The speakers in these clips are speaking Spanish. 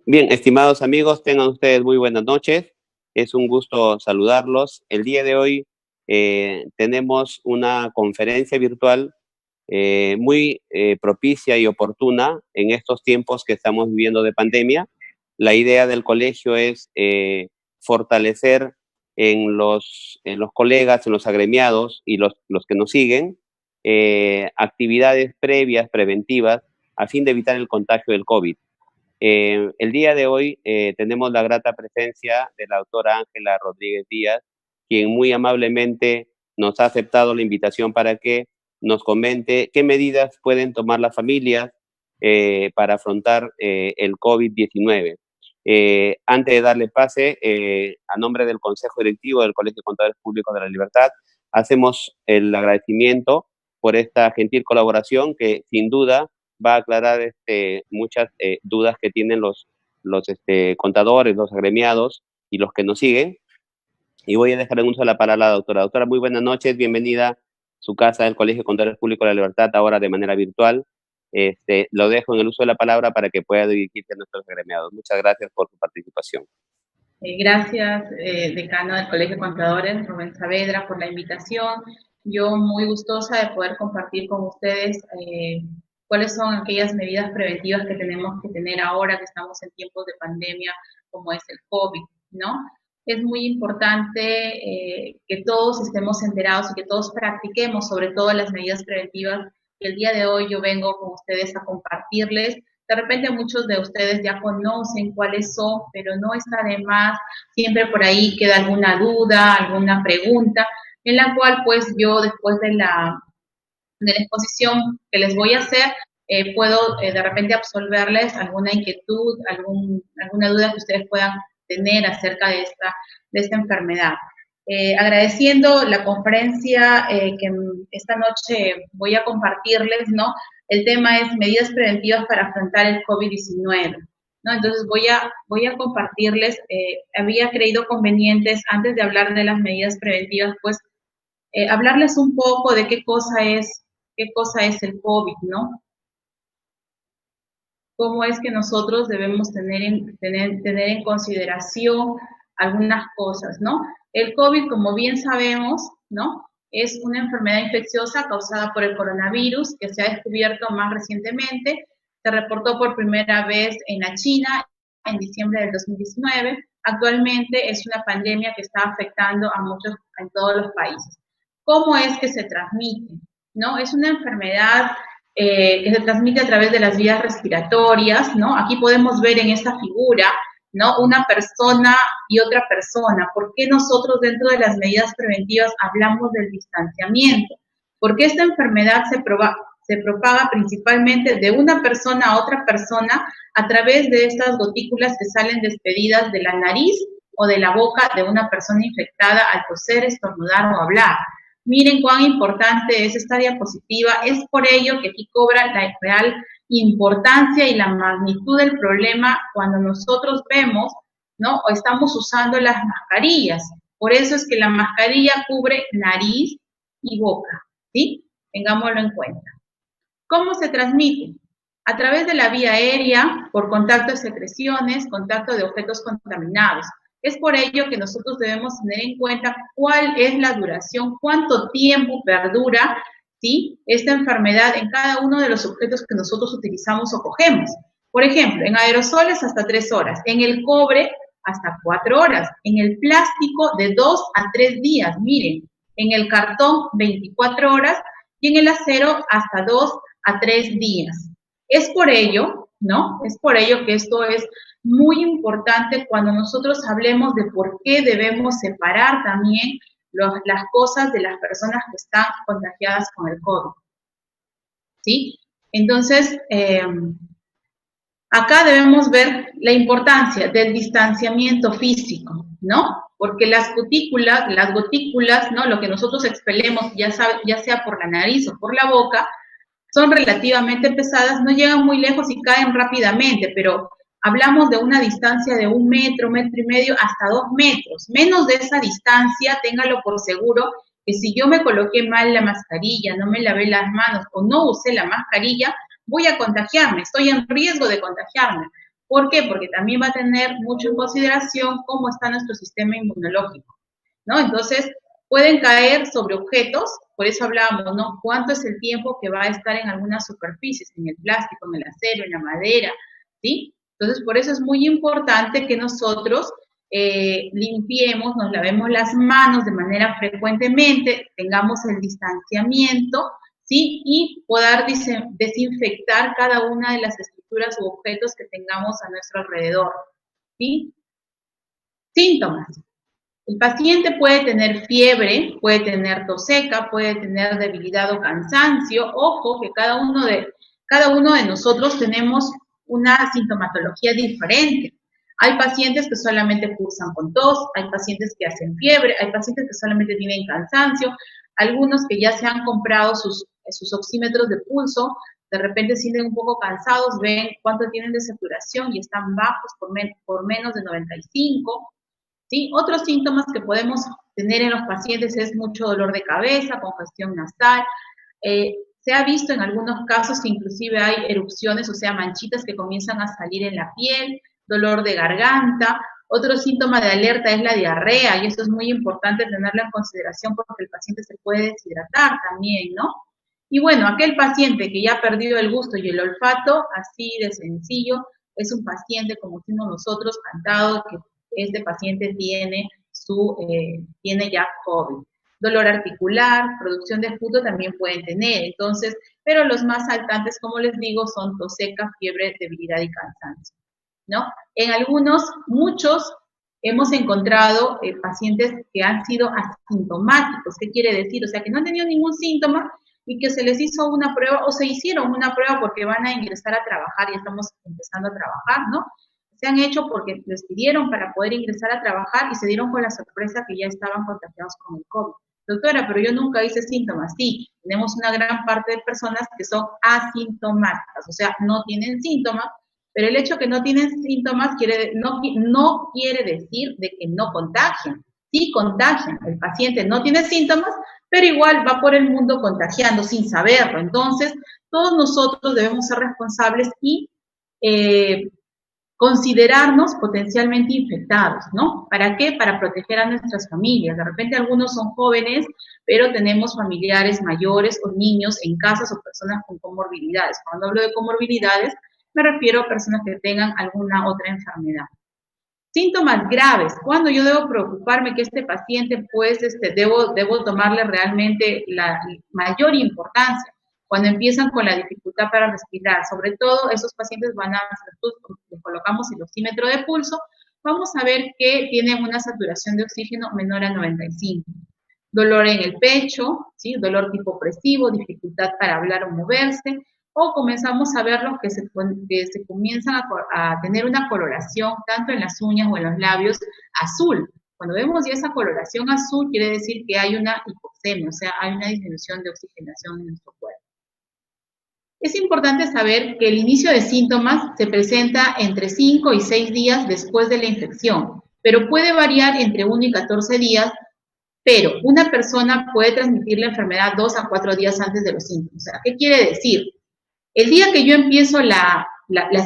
Bien, estimados amigos, tengan ustedes muy buenas noches. Es un gusto saludarlos. El día de hoy tenemos una conferencia virtual muy propicia y oportuna en estos tiempos que estamos viviendo de pandemia. La idea del colegio es fortalecer en los colegas, en los agremiados y los que nos siguen, actividades previas, preventivas, a fin de evitar el contagio del COVID. El día de hoy tenemos la grata presencia de la doctora Ángela Rodríguez Díaz, quien muy amablemente nos ha aceptado la invitación para que nos comente qué medidas pueden tomar las familias para afrontar el COVID-19. Antes de darle pase, a nombre del Consejo Directivo del Colegio de Contadores Públicos de la Libertad, hacemos el agradecimiento por esta gentil colaboración que sin duda va a aclarar muchas dudas que tienen los contadores, los agremiados y los que nos siguen. Y voy a dejar en uso la palabra a la doctora. Doctora, muy buenas noches, bienvenida a su casa del Colegio de Contadores Públicos de la Libertad, ahora de manera virtual. Lo dejo en el uso de la palabra para que pueda dirigirse a nuestros agremiados. Muchas gracias por su participación. Gracias, decano del Colegio de Contadores, Rubén Saavedra, por la invitación. Yo muy gustosa de poder compartir con ustedes cuáles son aquellas medidas preventivas que tenemos que tener ahora que estamos en tiempos de pandemia, como es el COVID, ¿no? Es muy importante que todos estemos enterados y que todos practiquemos sobre todo las medidas preventivas. Y el día de hoy yo vengo con ustedes a compartirles. De repente muchos de ustedes ya conocen cuáles son, pero no está de más. Siempre por ahí queda alguna duda, alguna pregunta, en la cual pues yo después de la exposición que les voy a hacer, puedo de repente absolverles alguna inquietud, alguna duda que ustedes puedan tener acerca de esta enfermedad. Agradeciendo la conferencia que esta noche voy a compartirles, ¿no? El tema es medidas preventivas para afrontar el COVID-19, ¿no? Entonces voy a compartirles, había creído convenientes, antes de hablar de las medidas preventivas, pues hablarles un poco de qué cosa es el COVID, ¿no? Cómo es que nosotros debemos tener en consideración algunas cosas, ¿no? El COVID, como bien sabemos, ¿no? Es una enfermedad infecciosa causada por el coronavirus que se ha descubierto más recientemente. Se reportó por primera vez en la China en diciembre del 2019. Actualmente es una pandemia que está afectando en todos los países. ¿Cómo es que se transmite? ¿No? Es una enfermedad que se transmite a través de las vías respiratorias, ¿no? Aquí podemos ver en esta figura, ¿no? Una persona y otra persona. ¿Por qué nosotros dentro de las medidas preventivas hablamos del distanciamiento? Porque esta enfermedad se propaga principalmente de una persona a otra persona a través de estas gotículas que salen despedidas de la nariz o de la boca de una persona infectada al toser, estornudar o hablar. Miren cuán importante es esta diapositiva, es por ello que aquí cobra la real importancia y la magnitud del problema cuando nosotros vemos, ¿no? O estamos usando las mascarillas. Por eso es que la mascarilla cubre nariz y boca, ¿sí? Tengámoslo en cuenta. ¿Cómo se transmite? A través de la vía aérea, por contacto de secreciones, contacto de objetos contaminados. Es por ello que nosotros debemos tener en cuenta cuál es la duración, cuánto tiempo perdura, ¿sí? Esta enfermedad en cada uno de los objetos que nosotros utilizamos o cogemos. Por ejemplo, en aerosoles hasta 3 horas, en el cobre hasta 4 horas, en el plástico de 2 a 3 días, miren, en el cartón 24 horas y en el acero hasta 2 a 3 días. Es por ello, ¿no? Es por ello que esto es muy importante cuando nosotros hablemos de por qué debemos separar también las cosas de las personas que están contagiadas con el COVID. ¿Sí? Entonces, acá debemos ver la importancia del distanciamiento físico, ¿no? Porque las gotículas, ¿no? Lo que nosotros expelemos, ya sea por la nariz o por la boca, son relativamente pesadas, no llegan muy lejos y caen rápidamente, pero hablamos de una distancia de 1 metro, 1,5 metros, hasta 2 metros. Menos de esa distancia, téngalo por seguro, que si yo me coloqué mal la mascarilla, no me lavé las manos o no usé la mascarilla, voy a contagiarme, estoy en riesgo de contagiarme. ¿Por qué? Porque también va a tener mucho en consideración cómo está nuestro sistema inmunológico, ¿no? Entonces, pueden caer sobre objetos, por eso hablábamos, ¿no? ¿Cuánto es el tiempo que va a estar en algunas superficies, en el plástico, en el acero, en la madera, ¿sí? Entonces, por eso es muy importante que nosotros limpiemos, nos lavemos las manos de manera frecuentemente, tengamos el distanciamiento, ¿sí? Y poder desinfectar cada una de las estructuras u objetos que tengamos a nuestro alrededor, ¿sí? Síntomas. El paciente puede tener fiebre, puede tener tos seca, puede tener debilidad o cansancio. Ojo que cada uno de nosotros tenemos una sintomatología diferente. Hay pacientes que solamente cursan con tos, hay pacientes que hacen fiebre, hay pacientes que solamente tienen cansancio, algunos que ya se han comprado sus oxímetros de pulso, de repente sienten un poco cansados, ven cuánto tienen de saturación y están bajos por menos de 95. ¿Sí? Otros síntomas que podemos tener en los pacientes es mucho dolor de cabeza, congestión nasal. Se ha visto en algunos casos que inclusive hay erupciones, o sea, manchitas que comienzan a salir en la piel, dolor de garganta. Otro síntoma de alerta es la diarrea, y eso es muy importante tenerlo en consideración porque el paciente se puede deshidratar también, ¿no? Y bueno, aquel paciente que ya ha perdido el gusto y el olfato, así de sencillo, es un paciente, como decimos nosotros, cantado, que este paciente tiene ya COVID. Dolor articular, producción de esputo también pueden tener, entonces, pero los más saltantes, como les digo, son tos seca, fiebre, debilidad y cansancio, ¿no? En muchos, hemos encontrado pacientes que han sido asintomáticos. ¿Qué quiere decir? O sea, que no han tenido ningún síntoma y que se les hizo una prueba o se hicieron una prueba porque van a ingresar a trabajar y estamos empezando a trabajar, ¿no? Se han hecho porque les pidieron para poder ingresar a trabajar y se dieron con la sorpresa que ya estaban contagiados con el COVID. Doctora, pero yo nunca hice síntomas. Sí, tenemos una gran parte de personas que son asintomáticas, o sea, no tienen síntomas, pero el hecho de que no tienen síntomas no quiere decir de que no contagien. Sí contagian. El paciente no tiene síntomas, pero igual va por el mundo contagiando sin saberlo. Entonces, todos nosotros debemos ser responsables y considerarnos potencialmente infectados, ¿no? ¿Para qué? Para proteger a nuestras familias. De repente algunos son jóvenes, pero tenemos familiares mayores o niños en casas o personas con comorbilidades. Cuando hablo de comorbilidades, me refiero a personas que tengan alguna otra enfermedad. Síntomas graves. ¿Cuándo yo debo preocuparme que este paciente, pues, debo tomarle realmente la mayor importancia? Cuando empiezan con la dificultad para respirar, sobre todo esos pacientes le colocamos el oxímetro de pulso, vamos a ver que tienen una saturación de oxígeno menor a 95. Dolor en el pecho, ¿sí? Dolor tipo opresivo, dificultad para hablar o moverse, o comenzamos a verlos que se comienzan a tener una coloración, tanto en las uñas o en los labios, azul. Cuando vemos ya esa coloración azul, quiere decir que hay una hipoxemia, o sea, hay una disminución de oxigenación en nuestro cuerpo. Es importante saber que el inicio de síntomas se presenta entre 5 y 6 días después de la infección, pero puede variar entre 1 y 14 días, pero una persona puede transmitir la enfermedad 2 a 4 días antes de los síntomas. O sea, ¿qué quiere decir? El día que yo empiezo la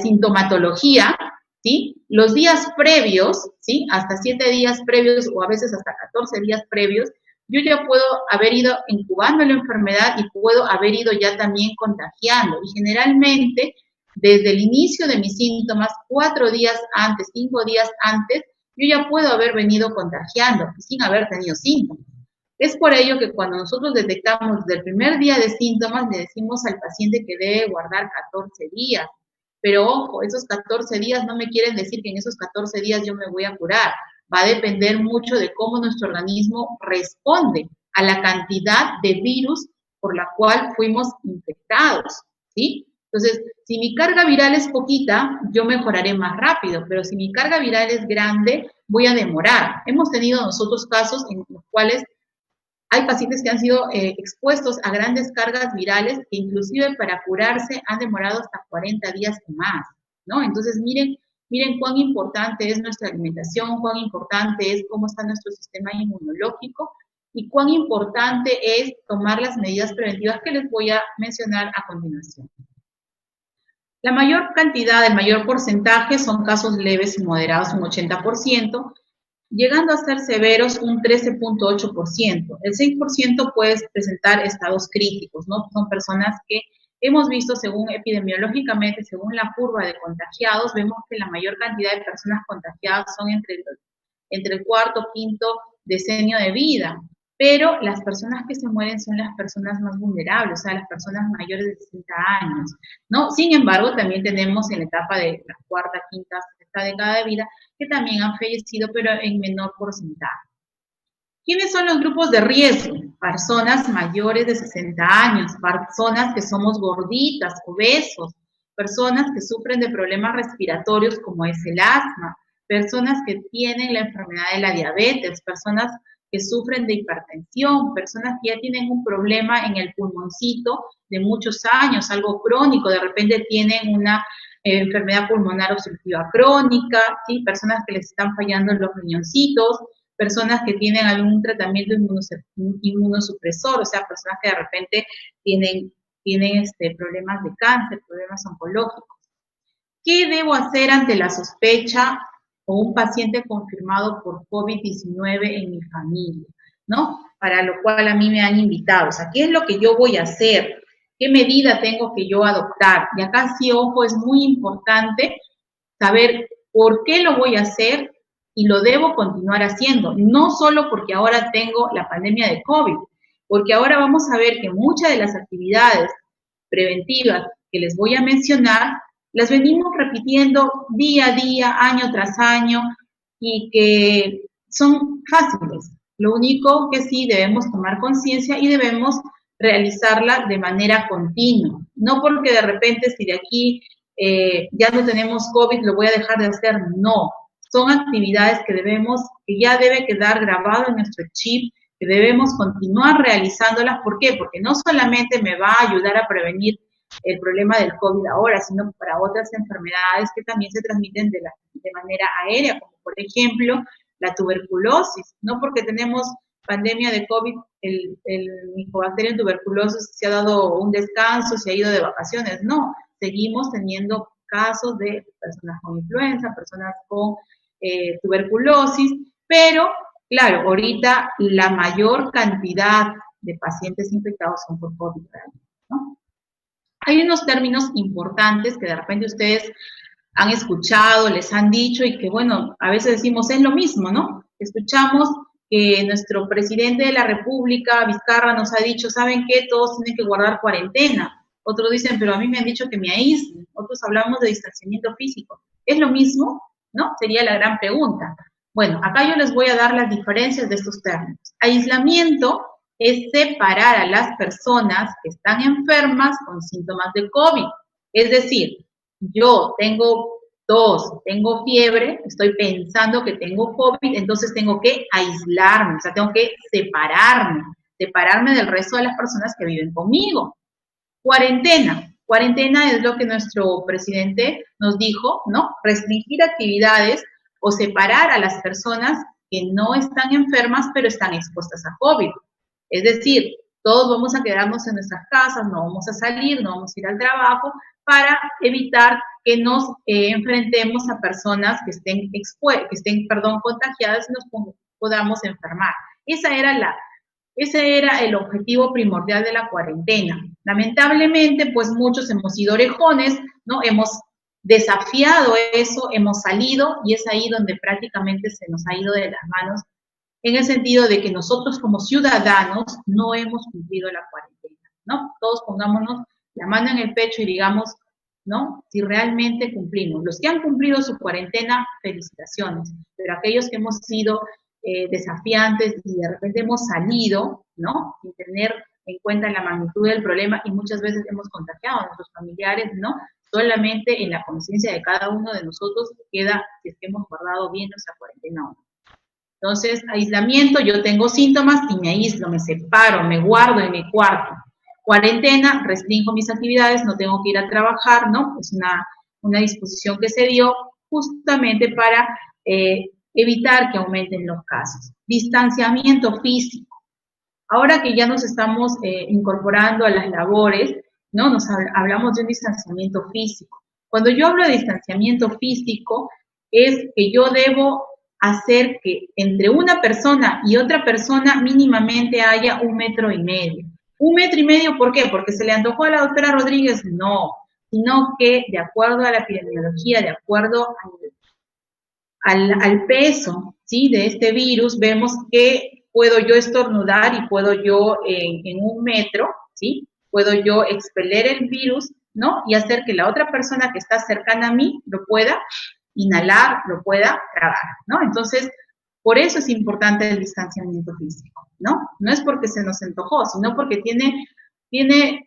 sintomatología, ¿sí? Los días previos, ¿sí? Hasta 7 días previos o a veces hasta 14 días previos, yo ya puedo haber ido incubando la enfermedad y puedo haber ido ya también contagiando. Y generalmente, desde el inicio de mis síntomas, 4 días antes, 5 días antes, yo ya puedo haber venido contagiando sin haber tenido síntomas. Es por ello que cuando nosotros detectamos desde el primer día de síntomas, le decimos al paciente que debe guardar 14 días. Pero ojo, esos 14 días no me quieren decir que en esos 14 días yo me voy a curar. Va a depender mucho de cómo nuestro organismo responde a la cantidad de virus por la cual fuimos infectados, ¿sí? Entonces, si mi carga viral es poquita, yo mejoraré más rápido, pero si mi carga viral es grande, voy a demorar. Hemos tenido nosotros casos en los cuales hay pacientes que han sido expuestos a grandes cargas virales que inclusive para curarse han demorado hasta 40 días o más, ¿no? Entonces, miren cuán importante es nuestra alimentación, cuán importante es cómo está nuestro sistema inmunológico y cuán importante es tomar las medidas preventivas que les voy a mencionar a continuación. La mayor cantidad, el mayor porcentaje son casos leves y moderados, un 80%, llegando a ser severos un 13.8%. El 6% puede presentar estados críticos, ¿no? Son personas que hemos visto, según epidemiológicamente, según la curva de contagiados, vemos que la mayor cantidad de personas contagiadas son entre el cuarto, quinto decenio de vida. Pero las personas que se mueren son las personas más vulnerables, o sea, las personas mayores de 60 años, ¿no? Sin embargo, también tenemos en la etapa de la cuarta, quinta, sexta década de vida que también han fallecido, pero en menor porcentaje. ¿Quiénes son los grupos de riesgo? Personas mayores de 60 años, personas que somos gorditas, obesos, personas que sufren de problemas respiratorios como es el asma, personas que tienen la enfermedad de la diabetes, personas que sufren de hipertensión, personas que ya tienen un problema en el pulmoncito de muchos años, algo crónico, de repente tienen una enfermedad pulmonar obstructiva crónica, ¿sí? Personas que les están fallando los riñoncitos, personas que tienen algún tratamiento inmunosupresor, o sea, personas que de repente tienen problemas de cáncer, problemas oncológicos. ¿Qué debo hacer ante la sospecha o un paciente confirmado por COVID-19 en mi familia? ¿No? Para lo cual a mí me han invitado. O sea, ¿qué es lo que yo voy a hacer? ¿Qué medida tengo que yo adoptar? Y acá sí, ojo, es muy importante saber por qué lo voy a hacer y lo debo continuar haciendo. No solo porque ahora tengo la pandemia de COVID, porque ahora vamos a ver que muchas de las actividades preventivas que les voy a mencionar las venimos repitiendo día a día, año tras año, y que son fáciles. Lo único que sí debemos tomar conciencia y debemos realizarla de manera continua. No porque de repente si de aquí ya no tenemos COVID, lo voy a dejar de hacer. No, son actividades que ya debe quedar grabado en nuestro chip, que debemos continuar realizándolas. ¿Por qué? Porque no solamente me va a ayudar a prevenir el problema del COVID ahora, sino para otras enfermedades que también se transmiten de manera aérea, como por ejemplo la tuberculosis. No porque tenemos pandemia de COVID, el Mycobacterium tuberculosis se ha dado un descanso, se ha ido de vacaciones. No, seguimos teniendo casos de personas con influenza, personas con tuberculosis, pero claro, ahorita la mayor cantidad de pacientes infectados son por COVID, ¿no? Hay unos términos importantes que de repente ustedes han escuchado, les han dicho y que, bueno, a veces decimos es lo mismo, ¿no? Escuchamos que nuestro presidente de la República, Vizcarra, nos ha dicho, ¿saben qué? Todos tienen que guardar cuarentena. Otros dicen, pero a mí me han dicho que me aíslen. Otros hablamos de distanciamiento físico. ¿Es lo mismo? ¿No? Sería la gran pregunta. Bueno, acá yo les voy a dar las diferencias de estos términos. Aislamiento es separar a las personas que están enfermas con síntomas de COVID. Es decir, yo tengo tos, tengo fiebre, estoy pensando que tengo COVID, entonces tengo que aislarme, o sea, tengo que separarme del resto de las personas que viven conmigo. Cuarentena. Cuarentena es lo que nuestro presidente nos dijo, ¿no? Restringir actividades o separar a las personas que no están enfermas, pero están expuestas a COVID. Es decir, todos vamos a quedarnos en nuestras casas, no vamos a salir, no vamos a ir al trabajo, para evitar que nos enfrentemos a personas que estén, contagiadas y nos podamos enfermar. Ese era el objetivo primordial de la cuarentena. Lamentablemente, pues muchos hemos sido orejones, ¿no? Hemos desafiado eso, hemos salido y es ahí donde prácticamente se nos ha ido de las manos, en el sentido de que nosotros como ciudadanos no hemos cumplido la cuarentena, ¿no? Todos pongámonos la mano en el pecho y digamos, ¿no? Si realmente cumplimos. Los que han cumplido su cuarentena, felicitaciones, pero aquellos que hemos sido desafiantes y de repente hemos salido, ¿no? Sin tener en cuenta la magnitud del problema y muchas veces hemos contagiado a nuestros familiares, ¿no? Solamente en la conciencia de cada uno de nosotros queda si es que hemos guardado bien nuestra cuarentena o no. Entonces, aislamiento, yo tengo síntomas y me aíslo, me separo, me guardo en mi cuarto. Cuarentena, restringo mis actividades, no tengo que ir a trabajar, ¿no? Es una disposición que se dio justamente para evitar que aumenten los casos. Distanciamiento físico. Ahora que ya nos estamos incorporando a las labores, ¿no? Hablamos de un distanciamiento físico. Cuando yo hablo de distanciamiento físico, es que yo debo hacer que entre una persona y otra persona mínimamente haya 1,5 metros. 1,5 metros, ¿por qué? ¿Porque se le antojó a la doctora Rodríguez? No, sino que de acuerdo a la epidemiología, de acuerdo al peso, ¿sí?, de este virus, vemos que puedo yo estornudar y puedo yo en 1 metro, ¿sí?, puedo yo expeler el virus, ¿no?, y hacer que la otra persona que está cercana a mí lo pueda inhalar, lo pueda tragar, ¿no? Entonces, por eso es importante el distanciamiento físico, ¿no? No es porque se nos antojó, sino porque tiene tiene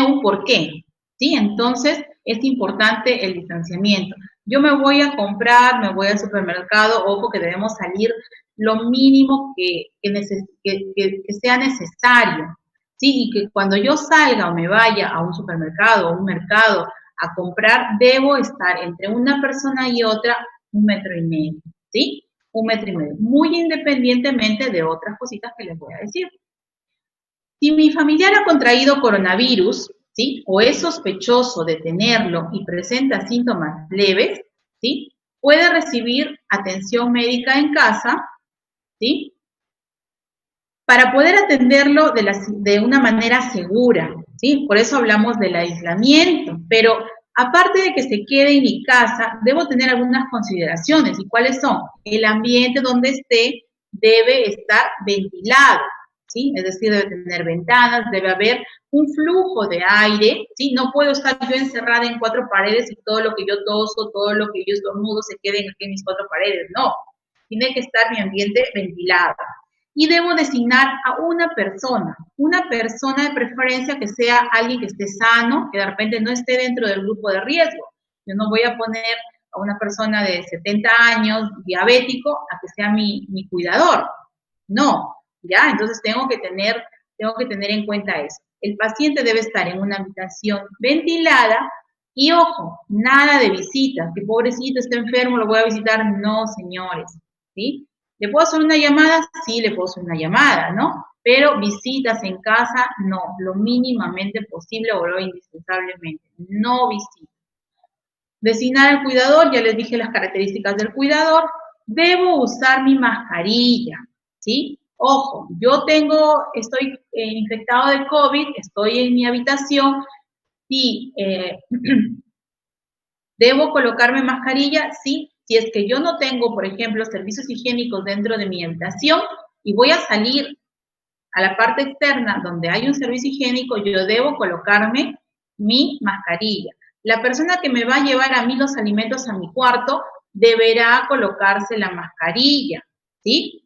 un porqué, ¿sí? Entonces, es importante el distanciamiento. Yo me voy a comprar, me voy al supermercado, ojo que debemos salir lo mínimo que sea necesario, ¿sí? Y que cuando yo salga o me vaya a un supermercado o un mercado a comprar, debo estar entre una persona y otra 1,5 metros, ¿sí? 1,5 metros, muy independientemente de otras cositas que les voy a decir. Si mi familiar ha contraído coronavirus, ¿sí?, o es sospechoso de tenerlo y presenta síntomas leves, ¿sí?, puede recibir atención médica en casa, ¿sí?, para poder atenderlo de una manera segura, ¿sí? Por eso hablamos del aislamiento, pero aparte de que se quede en mi casa, debo tener algunas consideraciones. ¿Y cuáles son? El ambiente donde esté debe estar ventilado, ¿sí? Es decir, debe tener ventanas, debe haber un flujo de aire, ¿sí? No puedo estar yo encerrada en 4 paredes y todo lo que yo toso, todo lo que yo estornudo se quede aquí en mis 4 paredes. No, tiene que estar mi ambiente ventilado. Y debo designar a una persona de preferencia que sea alguien que esté sano, que de repente no esté dentro del grupo de riesgo. Yo no voy a poner a una persona de 70 años, diabético, a que sea mi cuidador. No, ¿ya? Entonces tengo que tener en cuenta eso. El paciente debe estar en una habitación ventilada y, ojo, nada de visitas, que pobrecito está enfermo, lo voy a visitar. No, señores, ¿sí? ¿Le puedo hacer una llamada? Sí, le puedo hacer una llamada, ¿no? Pero visitas en casa, no, lo mínimamente posible o lo indispensablemente, no visitas. Designar al cuidador, ya les dije las características del cuidador. Debo usar mi mascarilla, ¿sí? Ojo, estoy infectado de COVID, estoy en mi habitación y ¿debo colocarme mascarilla? Sí. Si es que yo no tengo, por ejemplo, servicios higiénicos dentro de mi habitación y voy a salir a la parte externa donde hay un servicio higiénico, yo debo colocarme mi mascarilla. La persona que me va a llevar a mí los alimentos a mi cuarto deberá colocarse la mascarilla, ¿sí?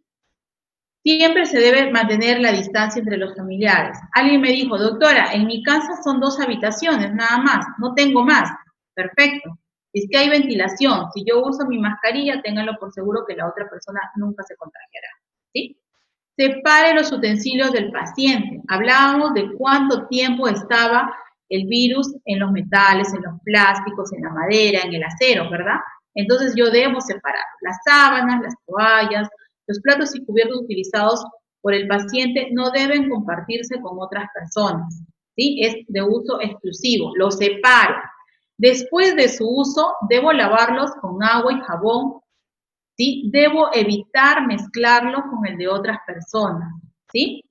Siempre se debe mantener la distancia entre los familiares. Alguien me dijo, doctora, en mi casa son 2 habitaciones, nada más, no tengo más. Perfecto. Es que hay ventilación. Si yo uso mi mascarilla, ténganlo por seguro que la otra persona nunca se contagiará, ¿sí? Separe los utensilios del paciente. Hablábamos de cuánto tiempo estaba el virus en los metales, en los plásticos, en la madera, en el acero, ¿verdad? Entonces yo debo separar las sábanas, las toallas, los platos y cubiertos utilizados por el paciente no deben compartirse con otras personas, ¿sí? Es de uso exclusivo, los separo. Después de su uso, debo lavarlos con agua y jabón, ¿sí? Debo evitar mezclarlos con el de otras personas, ¿sí?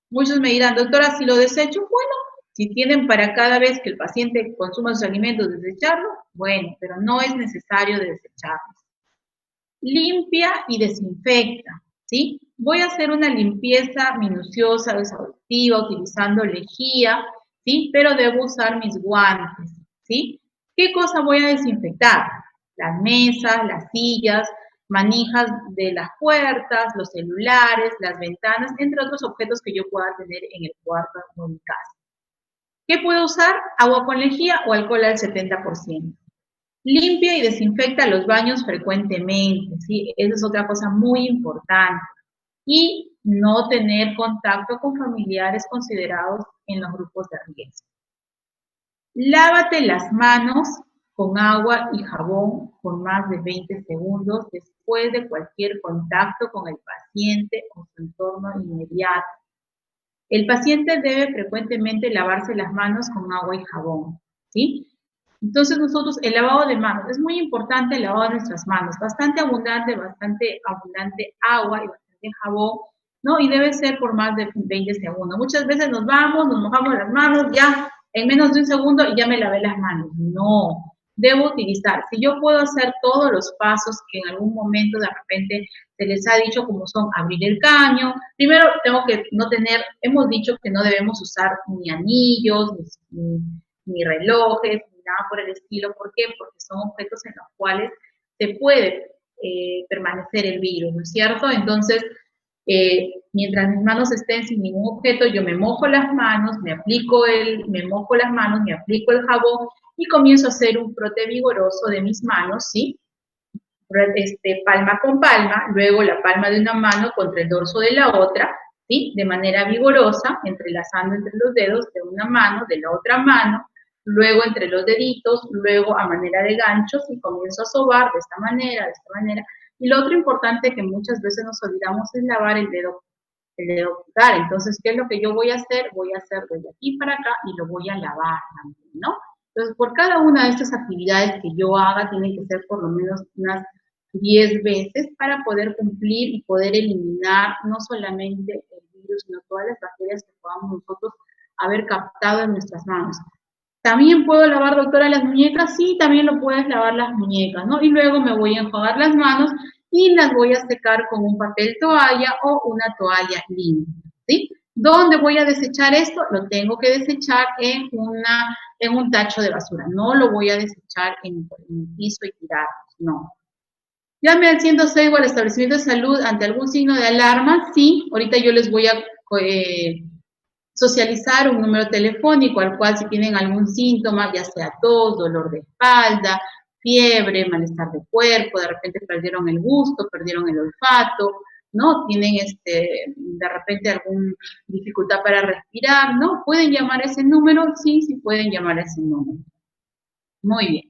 Muchos me dirán, doctora, si lo desecho, bueno, si tienen para cada vez que el paciente consuma sus alimentos desecharlo, bueno, pero no es necesario desecharlos. Limpia y desinfecta, ¿sí? Voy a hacer una limpieza minuciosa, exhaustiva, utilizando lejía, ¿sí? Pero debo usar mis guantes, ¿sí? ¿Qué cosa voy a desinfectar? Las mesas, las sillas, manijas de las puertas, los celulares, las ventanas, entre otros objetos que yo pueda tener en el cuarto o en mi casa. ¿Qué puedo usar? Agua con lejía o alcohol al 70%. Limpia y desinfecta los baños frecuentemente, ¿sí? Esa es otra cosa muy importante. Y no tener contacto con familiares considerados en los grupos de riesgo. Lávate las manos con agua y jabón por más de 20 segundos después de cualquier contacto con el paciente o su entorno inmediato. El paciente debe frecuentemente lavarse las manos con agua y jabón, ¿sí? Entonces nosotros, el lavado de manos, es muy importante el lavado de nuestras manos, bastante abundante agua y bastante jabón, ¿no? Y debe ser por más de 20 segundos. Muchas veces nos vamos, nos mojamos las manos, ya en menos de un segundo y ya me lavé las manos. No, debo utilizar. Si yo puedo hacer todos los pasos que en algún momento de repente se les ha dicho, como son abrir el caño, primero tengo que no tener, hemos dicho que no debemos usar ni anillos, ni relojes, ni nada por el estilo. ¿Por qué? Porque son objetos en los cuales se puede permanecer el virus, ¿no es cierto? Entonces, mientras mis manos estén sin ningún objeto, yo me mojo las manos, me mojo las manos, me aplico el jabón y comienzo a hacer un frote vigoroso de mis manos, ¿sí? Palma con palma, luego la palma de una mano contra el dorso de la otra, ¿sí? De manera vigorosa, entrelazando entre los dedos de una mano, de la otra mano, luego entre los deditos, luego a manera de ganchos y comienzo a sobar de esta manera, de esta manera. Y lo otro importante que muchas veces nos olvidamos es lavar el dedo pulgar. Entonces, ¿qué es lo que yo voy a hacer? Voy a hacer desde aquí para acá y lo voy a lavar también, ¿no? Entonces, por cada una de estas actividades que yo haga, tienen que ser por lo menos unas 10 veces para poder cumplir y poder eliminar no solamente el virus, sino todas las bacterias que podamos nosotros haber captado en nuestras manos. ¿También puedo lavar, doctora, las muñecas? Sí, también lo puedes lavar las muñecas, ¿no? Y luego me voy a enjuagar las manos y las voy a secar con un papel toalla o una toalla limpia, ¿sí? ¿Dónde voy a desechar esto? Lo tengo que desechar en un tacho de basura. No lo voy a desechar en el piso y tirar, no. Llame al 106 o al establecimiento de salud ante algún signo de alarma. Sí, ahorita yo les voy a socializar un número telefónico al cual si tienen algún síntoma, ya sea tos, dolor de espalda, fiebre, malestar de cuerpo, de repente perdieron el gusto, perdieron el olfato, ¿no? Tienen de repente alguna dificultad para respirar, ¿no? ¿Pueden llamar a ese número? Sí, sí pueden llamar a ese número. Muy bien.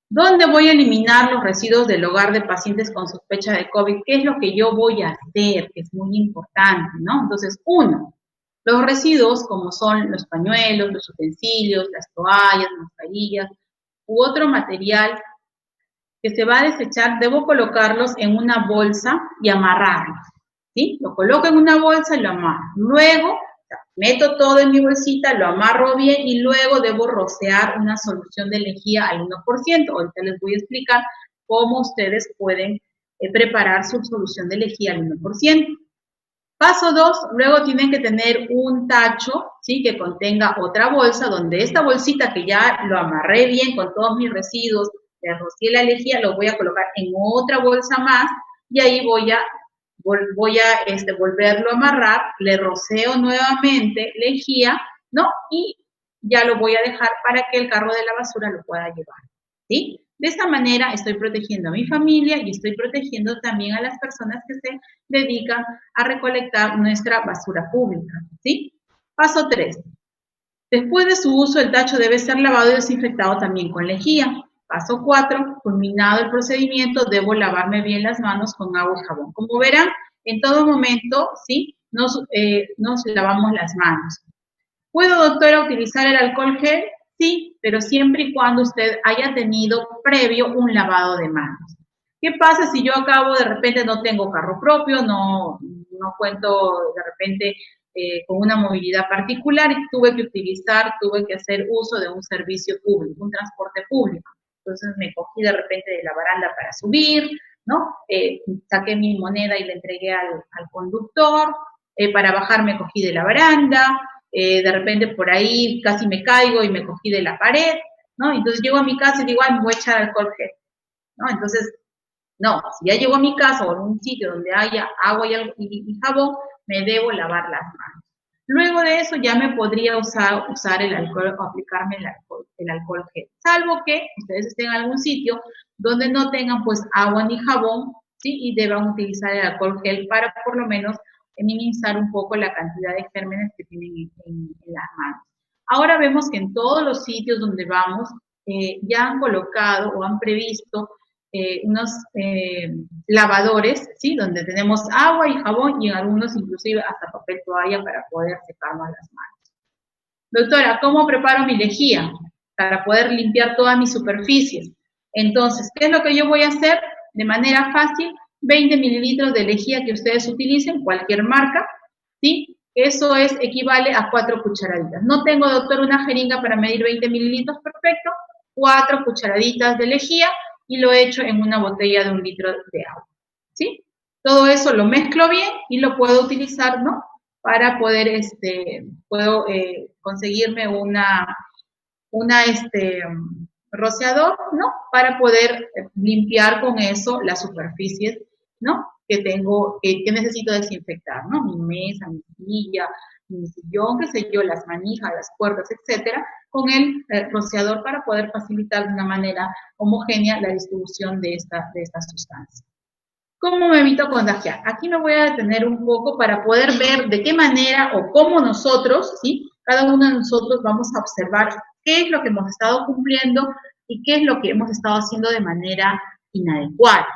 ¿Dónde voy a eliminar los residuos del hogar de pacientes con sospecha de COVID? ¿Qué es lo que yo voy a hacer? Que es muy importante, ¿no? Entonces, uno, los residuos, como son los pañuelos, los utensilios, las toallas, mascarillas u otro material que se va a desechar, debo colocarlos en una bolsa y amarrarlos, ¿sí? Lo coloco en una bolsa y lo amarro. Luego, meto todo en mi bolsita, lo amarro bien y luego debo rociar una solución de lejía al 1%. Ahorita les voy a explicar cómo ustedes pueden preparar su solución de lejía al 1%. Paso 2, luego tienen que tener un tacho, ¿sí? Que contenga otra bolsa, donde esta bolsita que ya lo amarré bien con todos mis residuos, le rocié la lejía, lo voy a colocar en otra bolsa más y ahí voy a volverlo a amarrar, le roceo nuevamente lejía, ¿no? Y ya lo voy a dejar para que el carro de la basura lo pueda llevar, ¿sí? De esta manera estoy protegiendo a mi familia y estoy protegiendo también a las personas que se dedican a recolectar nuestra basura pública, ¿sí? Paso 3. Después de su uso, el tacho debe ser lavado y desinfectado también con lejía. Paso 4. Culminado el procedimiento, debo lavarme bien las manos con agua y jabón. Como verán, en todo momento, ¿sí? Nos lavamos las manos. ¿Puedo, doctora, utilizar el alcohol gel? Sí, pero siempre y cuando usted haya tenido previo un lavado de manos. ¿Qué pasa si yo acabo de repente no tengo carro propio, no cuento de repente con una movilidad particular y tuve que hacer uso de un servicio público, un transporte público? Entonces me cogí de repente de la baranda para subir, ¿no? Saqué mi moneda y la entregué al conductor, para bajar me cogí de la baranda, de repente por ahí casi me caigo y me cogí de la pared, ¿no? Entonces llego a mi casa y digo, ay, me voy a echar alcohol gel, ¿no? Entonces, no, si ya llego a mi casa o en un sitio donde haya agua y jabón, me debo lavar las manos. Luego de eso ya me podría usar el alcohol o aplicarme el alcohol gel, salvo que ustedes estén en algún sitio donde no tengan pues agua ni jabón, ¿sí? Y deban utilizar el alcohol gel para por lo menos minimizar un poco la cantidad de gérmenes que tienen en las manos. Ahora vemos que en todos los sitios donde vamos ya han colocado o han previsto lavadores, ¿sí? Donde tenemos agua y jabón y en algunos inclusive hasta papel toalla para poder secarnos las manos. Doctora, ¿cómo preparo mi lejía? Para poder limpiar todas mis superficies. Entonces, ¿qué es lo que yo voy a hacer? De manera fácil, 20 mililitros de lejía que ustedes utilicen, cualquier marca, ¿sí? Eso equivale a 4 cucharaditas. No tengo, doctor, una jeringa para medir 20 mililitros, perfecto. 4 cucharaditas de lejía y lo echo en una botella de 1 litro de agua, ¿sí? Todo eso lo mezclo bien y lo puedo utilizar, ¿no? Para poder, conseguirme rociador, ¿no? Para poder limpiar con eso las superficies, ¿no? Que tengo, que necesito desinfectar, ¿no? Mi mesa, mi silla, mi sillón, qué sé yo, las manijas, las puertas, etcétera, con el rociador para poder facilitar de una manera homogénea la distribución de esta sustancia. ¿Cómo me evito contagiar? Aquí me voy a detener un poco para poder ver de qué manera o cómo nosotros, ¿sí? Cada uno de nosotros vamos a observar qué es lo que hemos estado cumpliendo y qué es lo que hemos estado haciendo de manera inadecuada.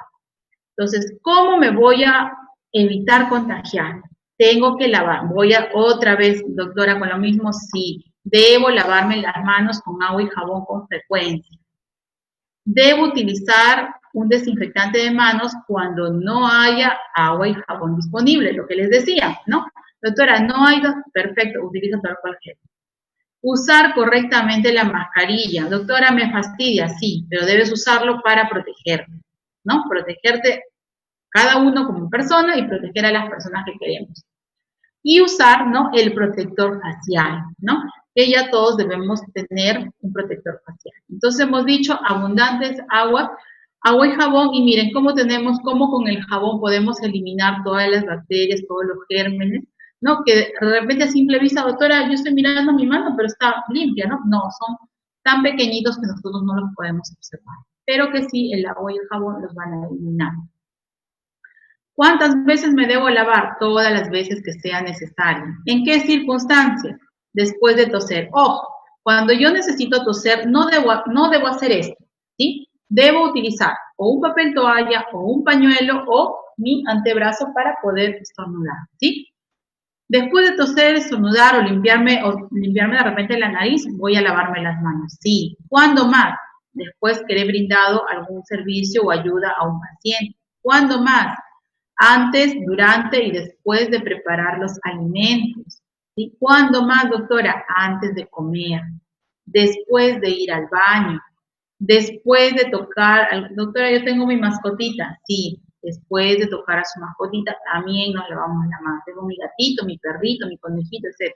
Entonces, ¿cómo me voy a evitar contagiar? Tengo que lavar. Voy a otra vez, doctora, con lo mismo, sí. Debo lavarme las manos con agua y jabón con frecuencia. Debo utilizar un desinfectante de manos cuando no haya agua y jabón disponible, lo que les decía, ¿no? Doctora, no hay, perfecto, utiliza todo el gel. Usar correctamente la mascarilla. Doctora, me fastidia, sí, pero debes usarlo para protegerte, ¿no? Protegerte cada uno como persona y proteger a las personas que queremos. Y usar, ¿no? El protector facial, ¿no? Que ya todos debemos tener un protector facial. Entonces hemos dicho abundantes agua y jabón, y miren cómo con el jabón podemos eliminar todas las bacterias, todos los gérmenes, ¿no? Que de repente a simple vista, doctora, yo estoy mirando mi mano, pero está limpia, ¿no? No, son tan pequeñitos que nosotros no los podemos observar, pero que sí, el agua y el jabón los van a eliminar. ¿Cuántas veces me debo lavar? Todas las veces que sea necesario. ¿En qué circunstancias? Después de toser. Ojo, cuando yo necesito toser, no debo hacer esto, ¿sí? Debo utilizar o un papel toalla o un pañuelo o mi antebrazo para poder estornudar, ¿sí? Después de toser, estornudar o limpiarme de repente la nariz, voy a lavarme las manos, sí. ¿Cuándo más? Después que he brindado algún servicio o ayuda a un paciente. ¿Cuándo más? Antes, durante y después de preparar los alimentos. ¿Sí? ¿Cuándo más, doctora? Antes de comer, después de ir al baño, después de tocar, doctora, yo tengo mi mascotita, sí, después de tocar a su mascotita también nos lavamos la mano. Tengo mi gatito, mi perrito, mi conejito, etc.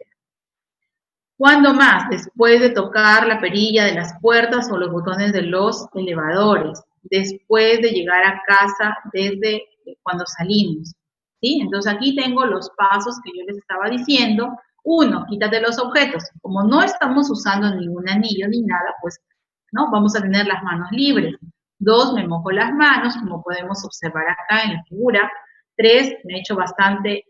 ¿Cuándo más? Después de tocar la perilla de las puertas o los botones de los elevadores, después de llegar a casa desde cuando salimos, ¿sí? Entonces aquí tengo los pasos que yo les estaba diciendo. 1, quítate los objetos. Como no estamos usando ningún anillo ni nada, pues, ¿no? Vamos a tener las manos libres. 2, me mojo las manos, como podemos observar acá en la figura. 3, me echo bastante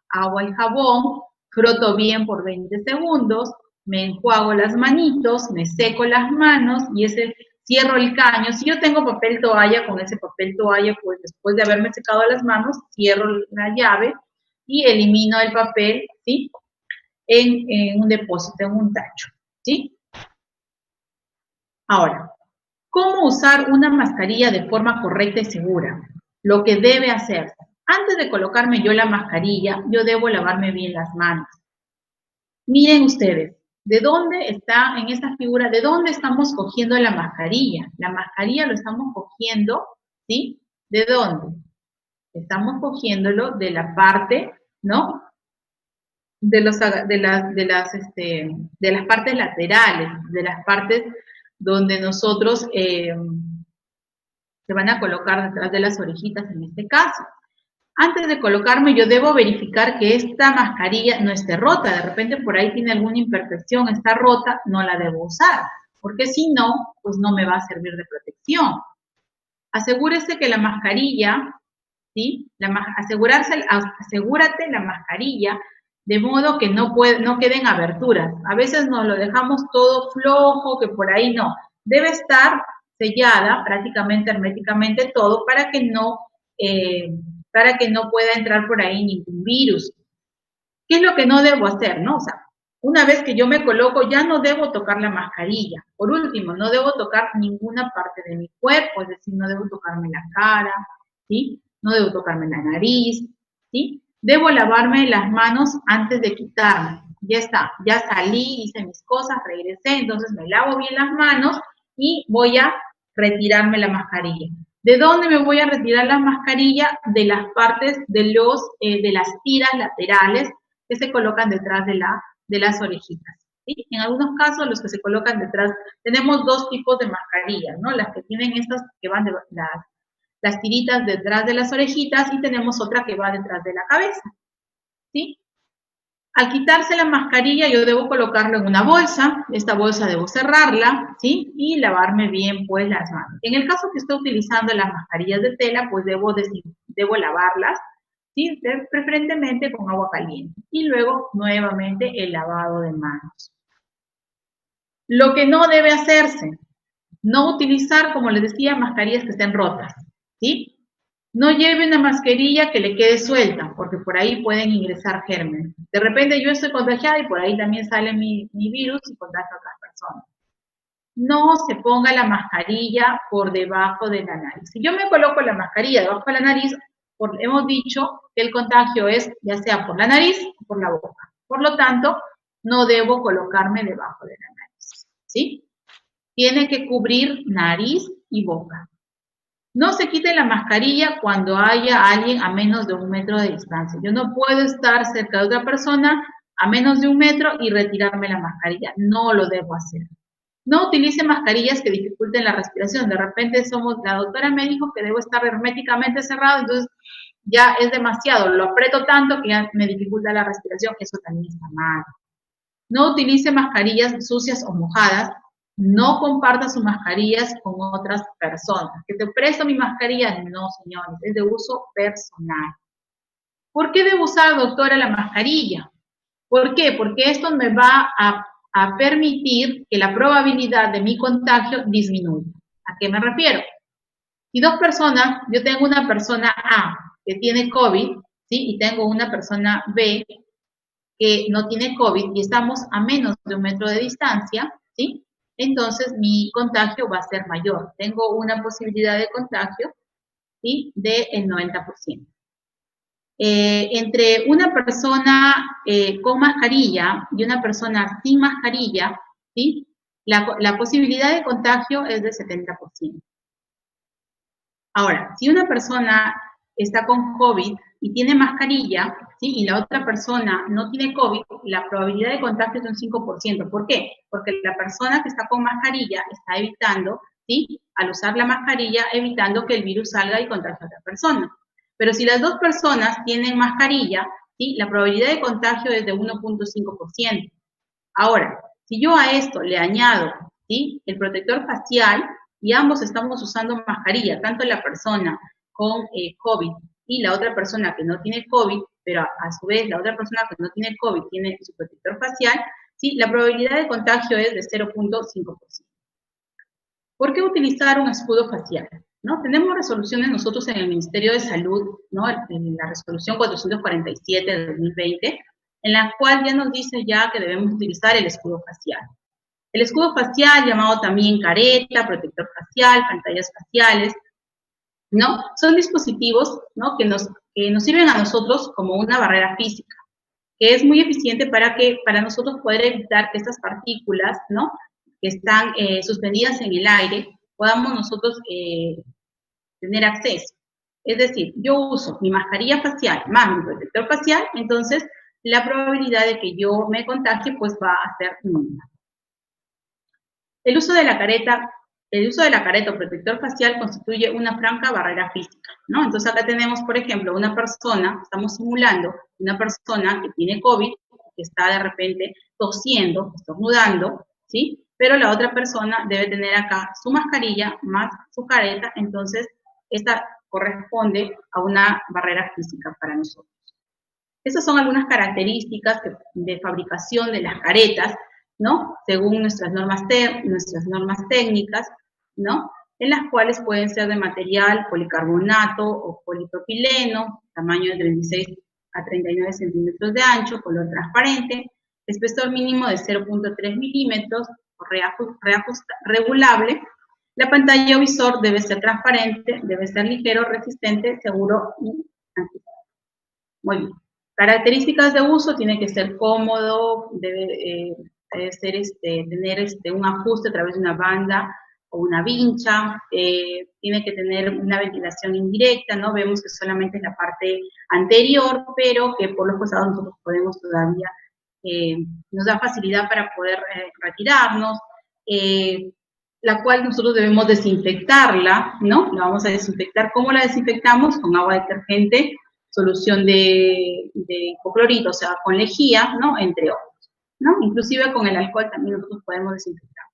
agua y jabón, froto bien por 20 segundos, me enjuago las manitos, me seco las manos y cierro el caño. Si yo tengo papel toalla, con ese papel toalla, pues después de haberme secado las manos, cierro la llave y elimino el papel, ¿sí? En un depósito, en un tacho, ¿sí? Ahora, ¿cómo usar una mascarilla de forma correcta y segura? Lo que debe hacerse. Antes de colocarme yo la mascarilla, yo debo lavarme bien las manos. Miren ustedes, ¿de dónde está en esta figura? ¿De dónde estamos cogiendo la mascarilla? La mascarilla lo estamos cogiendo, ¿sí? ¿De dónde? Estamos cogiéndolo de la parte, ¿no? De las partes laterales, de las partes donde nosotros se van a colocar detrás de las orejitas en este caso. Antes de colocarme, yo debo verificar que esta mascarilla no esté rota. De repente por ahí tiene alguna imperfección, está rota, no la debo usar. Porque si no, pues no me va a servir de protección. Asegúrese que la mascarilla, ¿sí? Asegúrate la mascarilla de modo que no queden aberturas. A veces nos lo dejamos todo flojo, que por ahí no. Debe estar sellada prácticamente herméticamente todo para que no pueda entrar por ahí ningún virus. ¿Qué es lo que no debo hacer, no? O sea, una vez que yo me coloco, ya no debo tocar la mascarilla. Por último, no debo tocar ninguna parte de mi cuerpo, es decir, no debo tocarme la cara, ¿sí? No debo tocarme la nariz, ¿sí? Debo lavarme las manos antes de quitarme. Ya está, ya salí, hice mis cosas, regresé, entonces me lavo bien las manos y voy a retirarme la mascarilla. ¿De dónde me voy a retirar la mascarilla? De las partes de las tiras laterales que se colocan detrás de las orejitas. ¿Sí? En algunos casos, los que se colocan detrás, tenemos dos tipos de mascarillas, ¿no? Las que tienen estas que van de las tiritas detrás de las orejitas y tenemos otra que va detrás de la cabeza, ¿sí? Al quitarse la mascarilla, yo debo colocarlo en una bolsa, esta bolsa debo cerrarla, ¿sí? Y lavarme bien, pues, las manos. En el caso que esté utilizando las mascarillas de tela, pues debo lavarlas, ¿sí? Preferentemente con agua caliente. Y luego, nuevamente, el lavado de manos. Lo que no debe hacerse, no utilizar, como les decía, mascarillas que estén rotas, ¿sí? No lleve una mascarilla que le quede suelta, porque por ahí pueden ingresar gérmenes. De repente yo estoy contagiada y por ahí también sale mi virus y contagia a otras personas. No se ponga la mascarilla por debajo de la nariz. Si yo me coloco la mascarilla debajo de la nariz, hemos dicho que el contagio es ya sea por la nariz o por la boca. Por lo tanto, no debo colocarme debajo de la nariz, ¿sí? Tiene que cubrir nariz y boca. No se quite la mascarilla cuando haya alguien a menos de 1 metro de distancia. Yo no puedo estar cerca de otra persona a menos de 1 metro y retirarme la mascarilla. No lo debo hacer. No utilice mascarillas que dificulten la respiración. De repente la doctora me dijo que debo estar herméticamente cerrado, entonces ya es demasiado. Lo aprieto tanto que ya me dificulta la respiración. Eso también está mal. No utilice mascarillas sucias o mojadas. No comparta sus mascarillas con otras personas. ¿Que te presto mi mascarilla? No, señores, es de uso personal. ¿Por qué debo usar, doctora, la mascarilla? ¿Por qué? Porque esto me va a permitir que la probabilidad de mi contagio disminuya. ¿A qué me refiero? Si dos personas, yo tengo una persona A que tiene COVID, ¿sí? Y tengo una persona B que no tiene COVID y estamos a menos de 1 metro de distancia, ¿sí? Entonces mi contagio va a ser mayor. Tengo una posibilidad de contagio, ¿sí? Del 90%. Entre una persona con mascarilla y una persona sin mascarilla, ¿sí? La posibilidad de contagio es del 70%. Ahora, si una persona está con COVID y tiene mascarilla, ¿sí? Y la otra persona no tiene COVID, la probabilidad de contagio es de un 5%. ¿Por qué? Porque la persona que está con mascarilla está evitando, ¿sí? Al usar la mascarilla, evitando que el virus salga y contagie a otra persona. Pero si las dos personas tienen mascarilla, ¿sí? La probabilidad de contagio es de 1.5%. Ahora, si yo a esto le añado, ¿sí? El protector facial, y ambos estamos usando mascarilla, tanto la persona con COVID y la otra persona que no tiene COVID, pero a su vez la otra persona que no tiene COVID tiene su protector facial, ¿sí? La probabilidad de contagio es de 0.5%. ¿Por qué utilizar un escudo facial? ¿No? Tenemos resoluciones nosotros en el Ministerio de Salud, ¿no? En la resolución 447 de 2020, en la cual ya nos dice ya que debemos utilizar el escudo facial. El escudo facial, llamado también careta, protector facial, pantallas faciales, ¿no? Son dispositivos, ¿no? que nos sirven a nosotros como una barrera física, que es muy eficiente para nosotros poder evitar que estas partículas, ¿no? Que están suspendidas en el aire, podamos nosotros tener acceso. Es decir, yo uso mi mascarilla facial más mi protector facial, entonces la probabilidad de que yo me contagie pues va a ser mínima. El uso de la careta o protector facial constituye una franca barrera física, ¿no? Entonces acá tenemos, por ejemplo, una persona, estamos simulando una persona que tiene COVID, que está de repente tosiendo, estornudando, ¿sí? Pero la otra persona debe tener acá su mascarilla más su careta, entonces esta corresponde a una barrera física para nosotros. Esas son algunas características de fabricación de las caretas, ¿no? Según nuestras normas técnicas, ¿no? en las cuales pueden ser de material policarbonato o polipropileno, tamaño de 36 a 39 centímetros de ancho, color transparente, espesor mínimo de 0.3 milímetros, regulable. La pantalla o visor debe ser transparente, debe ser ligero, resistente, seguro y antifaz. Muy bien. Características de uso: tiene que ser cómodo, debe ser, tener un ajuste a través de una banda o una vincha, tiene que tener una ventilación indirecta, ¿no? Vemos que solamente es la parte anterior, pero que por los costados nosotros podemos todavía, nos da facilidad para poder retirarnos, la cual nosotros debemos desinfectarla, ¿no? La vamos a desinfectar. ¿Cómo la desinfectamos? Con agua detergente, solución de hipoclorito, o sea, con lejía, ¿no? Entre otros, ¿no? Inclusive con el alcohol también nosotros podemos desinfectar.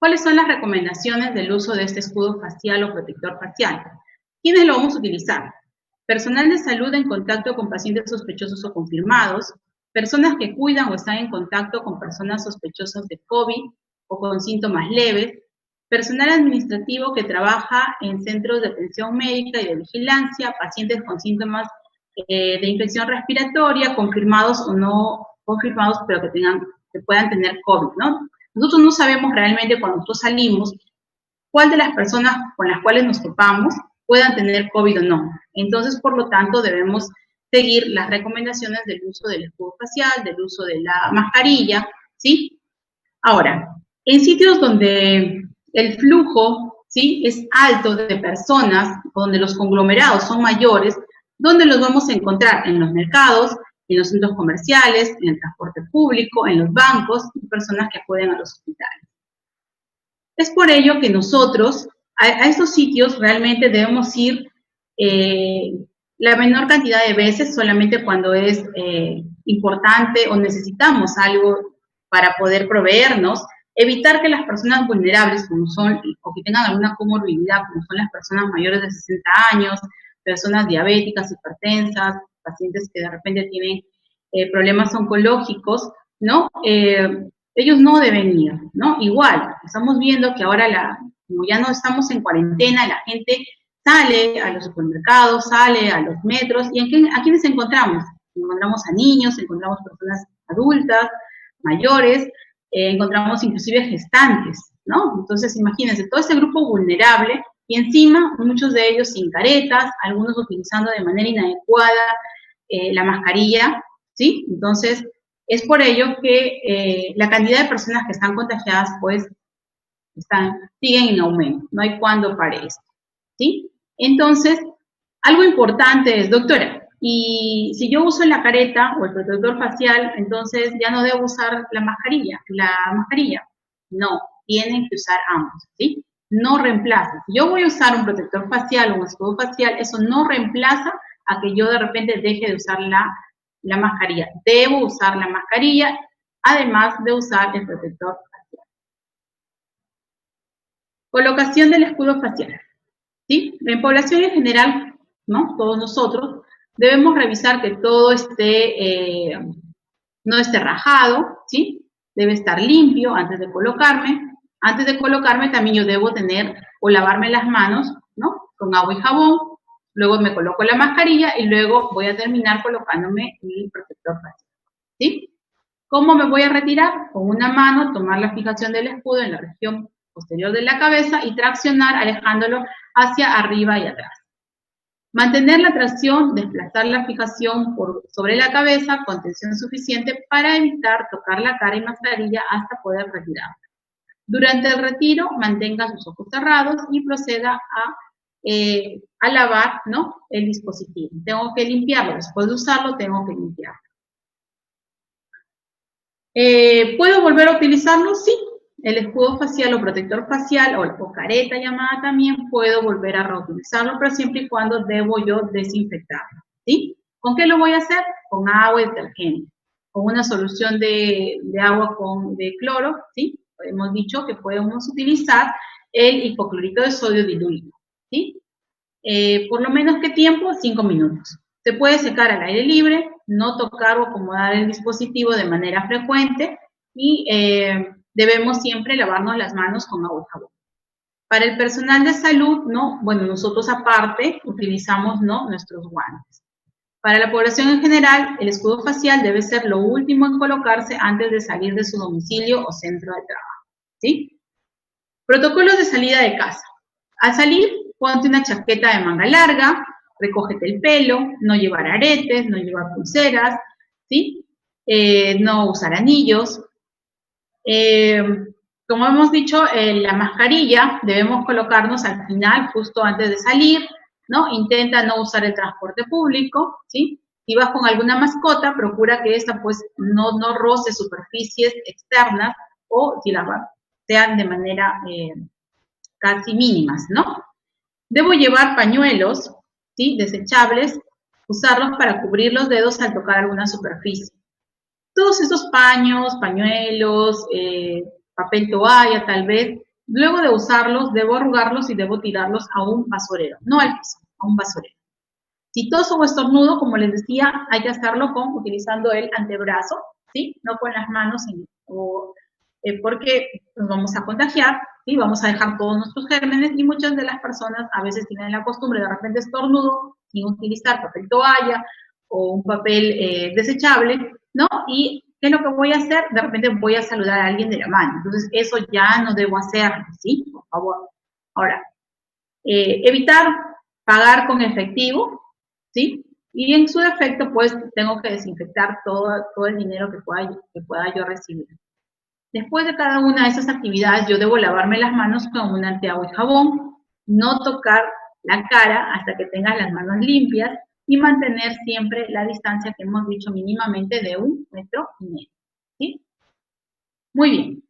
¿Cuáles son las recomendaciones del uso de este escudo facial o protector facial? ¿Quiénes lo vamos a utilizar? Personal de salud en contacto con pacientes sospechosos o confirmados, personas que cuidan o están en contacto con personas sospechosas de COVID o con síntomas leves, personal administrativo que trabaja en centros de atención médica y de vigilancia, pacientes con síntomas de infección respiratoria, confirmados o no confirmados, pero que puedan tener COVID, ¿no? Nosotros no sabemos realmente cuando nosotros salimos cuál de las personas con las cuales nos topamos puedan tener COVID o no. Entonces, por lo tanto, debemos seguir las recomendaciones del uso del escudo facial, del uso de la mascarilla, ¿sí? Ahora, en sitios donde el flujo, ¿sí?, es alto de personas, donde los conglomerados son mayores, ¿dónde los vamos a encontrar? En los mercados, en los centros comerciales, en el transporte público, en los bancos y personas que acuden a los hospitales. Es por ello que nosotros a estos sitios realmente debemos ir la menor cantidad de veces, solamente cuando es importante o necesitamos algo para poder proveernos, evitar que las personas vulnerables, como son, o que tengan alguna comorbilidad, como son las personas mayores de 60 años, personas diabéticas, hipertensas, pacientes que de repente tienen problemas oncológicos, ¿no? Ellos no deben ir, ¿no? Igual, estamos viendo que ahora, como ya no estamos en cuarentena, la gente sale a los supermercados, sale a los metros, ¿y a quiénes encontramos? Encontramos a niños, encontramos personas adultas, mayores, encontramos inclusive gestantes, ¿no? Entonces, imagínense, todo ese grupo vulnerable, y encima muchos de ellos sin caretas, algunos utilizando de manera inadecuada la mascarilla, ¿sí? Entonces, es por ello que la cantidad de personas que están contagiadas, pues, siguen en aumento. No hay cuándo pare esto, ¿sí? Entonces, algo importante es, doctora, y si yo uso la careta o el protector facial, entonces ya no debo usar la mascarilla. No, tienen que usar ambos, ¿sí? No reemplaza. Si yo voy a usar un protector facial o un escudo facial, eso no reemplaza a que yo de repente deje de usar la mascarilla. Debo usar la mascarilla, además de usar el protector facial. Colocación del escudo facial, ¿sí? En población en general, ¿no? Todos nosotros debemos revisar que todo no esté rajado, ¿sí? Debe estar limpio antes de colocarme. Antes de colocarme también yo debo tener o lavarme las manos, ¿no? Con agua y jabón. Luego me coloco la mascarilla y luego voy a terminar colocándome el protector facial, ¿sí? ¿Cómo me voy a retirar? Con una mano, tomar la fijación del escudo en la región posterior de la cabeza y traccionar alejándolo hacia arriba y atrás. Mantener la tracción, desplazar la fijación sobre la cabeza con tensión suficiente para evitar tocar la cara y mascarilla hasta poder retirarla. Durante el retiro, mantenga sus ojos cerrados y proceda a lavar, ¿no?, el dispositivo. Tengo que limpiarlo, después de usarlo tengo que limpiarlo. ¿Puedo volver a utilizarlo? Sí. El escudo facial o protector facial o careta llamada también puedo volver a reutilizarlo, pero siempre y cuando debo yo desinfectarlo, ¿sí? ¿Con qué lo voy a hacer? Con agua y detergente, con una solución de agua de cloro, ¿sí? Hemos dicho que podemos utilizar el hipoclorito de sodio diluido, ¿sí? ¿Por lo menos qué tiempo? 5 minutos. Se puede secar al aire libre, no tocar o acomodar el dispositivo de manera frecuente y debemos siempre lavarnos las manos con agua y jabón. Para el personal de salud, ¿no? Bueno, nosotros aparte utilizamos, ¿no?, nuestros guantes. Para la población en general, el escudo facial debe ser lo último en colocarse antes de salir de su domicilio o centro de trabajo, ¿sí? Protocolos de salida de casa. Al salir, ponte una chaqueta de manga larga, recógete el pelo, no llevar aretes, no llevar pulseras, ¿sí? No usar anillos. Como hemos dicho, la mascarilla debemos colocarnos al final, justo antes de salir, ¿no? Intenta no usar el transporte público, ¿sí? Si vas con alguna mascota, procura que esta pues no roce superficies externas o si las sean de manera casi mínimas, ¿no? Debo llevar pañuelos, ¿sí?, desechables, usarlos para cubrir los dedos al tocar alguna superficie. Todos estos paños, pañuelos, papel toalla tal vez, luego de usarlos debo arrugarlos y debo tirarlos a un basurero, no al piso, a un basurero. Si toso o estornudo, como les decía, hay que hacerlo utilizando el antebrazo, ¿sí? No con las manos, porque nos vamos a contagiar, ¿sí? Vamos a dejar todos nuestros gérmenes y muchas de las personas a veces tienen la costumbre de repente estornudo sin utilizar papel toalla o un papel desechable, ¿no? Y ¿qué es lo que voy a hacer? De repente voy a saludar a alguien de la mano. Entonces, eso ya no debo hacerlo, ¿sí? Por favor. Ahora, evitar pagar con efectivo, ¿sí? Y en su defecto, pues, tengo que desinfectar todo el dinero que pueda yo recibir. Después de cada una de esas actividades, yo debo lavarme las manos con un antiagua y jabón, no tocar la cara hasta que tenga las manos limpias y mantener siempre la distancia que hemos dicho mínimamente de 1,5 metros, ¿sí? Muy bien.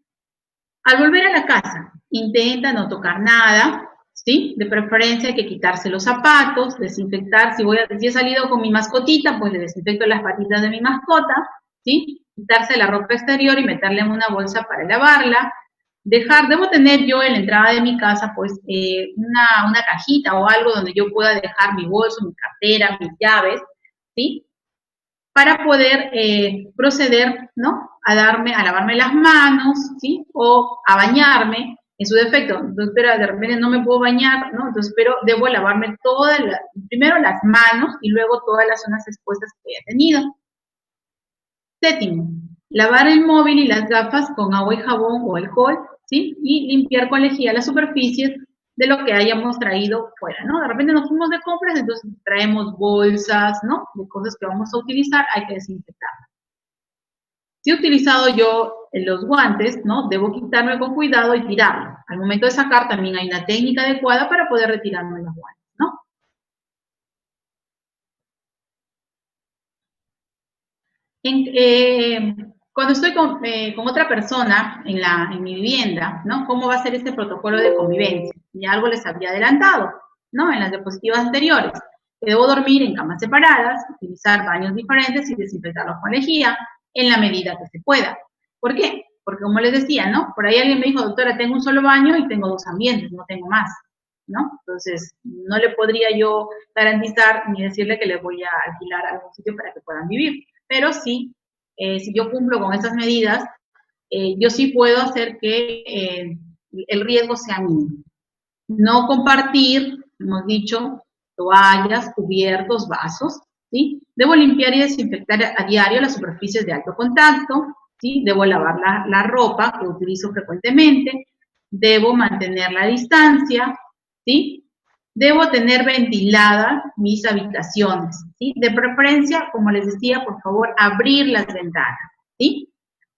Al volver a la casa, intenta no tocar nada, ¿sí? De preferencia hay que quitarse los zapatos, desinfectar. Si he salido con mi mascotita, pues le desinfecto las patitas de mi mascota, ¿sí? Quitarse la ropa exterior y meterla en una bolsa para lavarla. Debo tener yo en la entrada de mi casa, pues, una cajita o algo donde yo pueda dejar mi bolso, mi cartera, mis llaves, ¿sí? Para poder proceder, ¿no?, a lavarme las manos, ¿sí? O a bañarme, en su defecto. Doctora, de repente no me puedo bañar, ¿no? Entonces, pero debo lavarme primero las manos y luego todas las zonas expuestas que haya tenido. Séptimo, lavar el móvil y las gafas con agua y jabón o alcohol, ¿sí? Y limpiar con lejía las superficies de lo que hayamos traído fuera, ¿no? De repente nos fuimos de compras, entonces traemos bolsas, ¿no?, de cosas que vamos a utilizar, hay que desinfectarlas. Si he utilizado yo los guantes, ¿no?, debo quitarme con cuidado y tirarlo. Al momento de sacar también hay una técnica adecuada para poder retirarme los guantes, ¿no? Cuando estoy con otra persona en mi vivienda, ¿no?, ¿cómo va a ser este protocolo de convivencia? Ya algo les había adelantado, ¿no?, en las diapositivas anteriores. Debo dormir en camas separadas, utilizar baños diferentes y desinfectarlos con lejía en la medida que se pueda. ¿Por qué? Porque como les decía, ¿no?, por ahí alguien me dijo, doctora, tengo un solo baño y tengo 2 ambientes, no tengo más, ¿no? Entonces, no le podría yo garantizar ni decirle que le voy a alquilar algún sitio para que puedan vivir. Pero sí, si yo cumplo con esas medidas, yo sí puedo hacer que el riesgo sea mínimo. No compartir, hemos dicho, toallas, cubiertos, vasos, ¿sí? Debo limpiar y desinfectar a diario las superficies de alto contacto, ¿sí? Debo lavar la ropa que utilizo frecuentemente, debo mantener la distancia, ¿sí? Debo tener ventiladas mis habitaciones, ¿sí? De preferencia, como les decía, por favor, abrir las ventanas, ¿sí?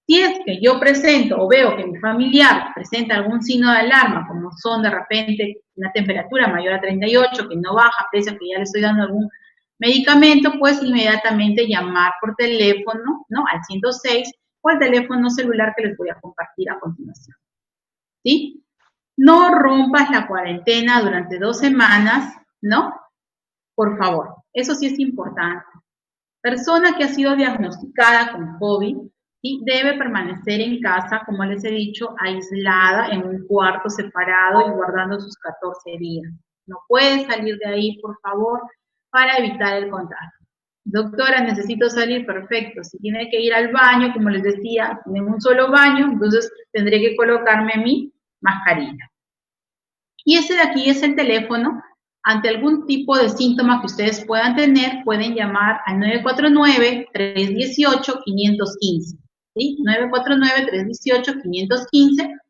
Si es que yo presento o veo que mi familiar presenta algún signo de alarma, como son de repente una temperatura mayor a 38, que no baja, pese a que ya le estoy dando algún medicamento, pues inmediatamente llamar por teléfono, ¿no?, al 106 o al teléfono celular que les voy a compartir a continuación, ¿sí? No rompas la cuarentena durante 2 semanas, ¿no? Por favor, eso sí es importante. Persona que ha sido diagnosticada con COVID, ¿sí?, debe permanecer en casa, como les he dicho, aislada en un cuarto separado y guardando sus 14 días. No puede salir de ahí, por favor, para evitar el contagio. Doctora, necesito salir, perfecto. Si tiene que ir al baño, como les decía, en un solo baño, entonces tendré que colocarme mi mascarilla. Y ese de aquí es el teléfono. Ante algún tipo de síntoma que ustedes puedan tener, pueden llamar al 949-318-515. ¿Sí? 949-318-515,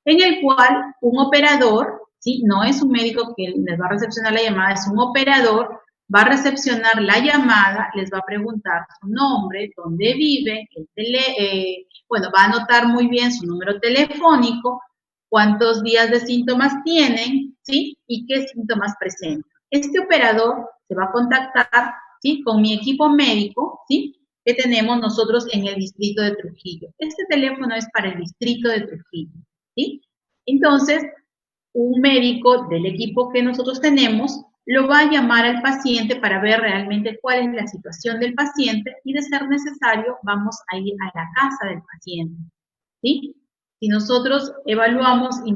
en el cual un operador, ¿sí? No es un médico que les va a recepcionar la llamada, es un operador, va a recepcionar la llamada, les va a preguntar su nombre, dónde vive, bueno, va a anotar muy bien su número telefónico, cuántos días de síntomas tienen, ¿sí? Y qué síntomas presentan. Este operador se va a contactar, ¿sí? Con mi equipo médico, ¿sí? Que tenemos nosotros en el distrito de Trujillo. Este teléfono es para el distrito de Trujillo, ¿sí? Entonces, un médico del equipo que nosotros tenemos lo va a llamar al paciente para ver realmente cuál es la situación del paciente y, de ser necesario, vamos a ir a la casa del paciente, ¿sí? Si nosotros evaluamos y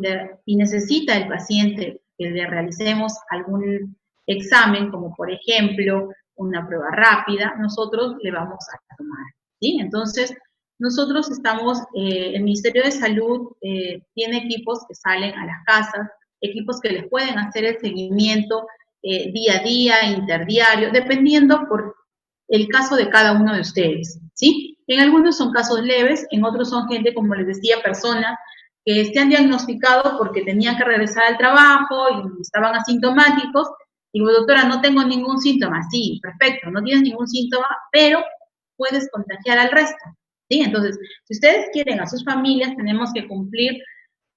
necesita el paciente que le realicemos algún examen, como por ejemplo una prueba rápida, nosotros le vamos a tomar, ¿sí? Entonces, nosotros estamos, el Ministerio de Salud tiene equipos que salen a las casas, equipos que les pueden hacer el seguimiento día a día, interdiario, dependiendo por el caso de cada uno de ustedes, ¿sí? En algunos son casos leves, en otros son gente, como les decía, personas que se han diagnosticado porque tenían que regresar al trabajo y estaban asintomáticos. Digo, doctora, no tengo ningún síntoma. Sí, perfecto, no tienes ningún síntoma, pero puedes contagiar al resto, ¿sí? Entonces, si ustedes quieren a sus familias, tenemos que cumplir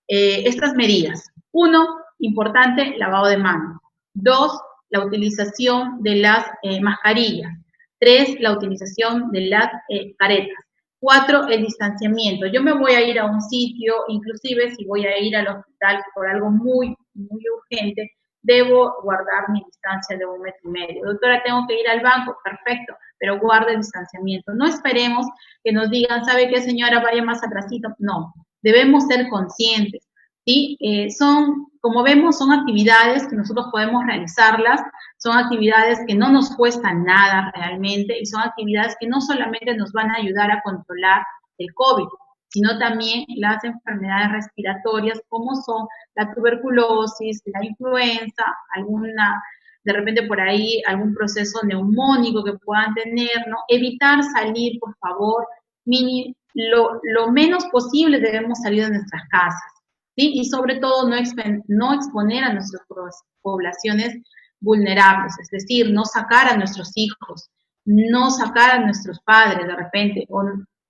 estas medidas. 1, importante, lavado de manos. 2, la utilización de las mascarillas. 3, la utilización de las caretas. 4, el distanciamiento. Yo me voy a ir a un sitio, inclusive si voy a ir al hospital por algo muy, muy urgente, debo guardar mi distancia de 1,5 metros. Doctora, tengo que ir al banco, perfecto, pero guarde el distanciamiento. No esperemos que nos digan, ¿sabe qué, señora? Vaya más atrasito. No, debemos ser conscientes, ¿sí? Como vemos, son actividades que nosotros podemos realizarlas, son actividades que no nos cuestan nada realmente y son actividades que no solamente nos van a ayudar a controlar el COVID, sino también las enfermedades respiratorias como son la tuberculosis, la influenza, de repente por ahí algún proceso neumónico que puedan tener, ¿no? Evitar salir, por favor, lo menos posible debemos salir de nuestras casas, ¿sí? Y sobre todo no exponer a nuestras poblaciones vulnerables, es decir, no sacar a nuestros hijos, no sacar a nuestros padres de repente, o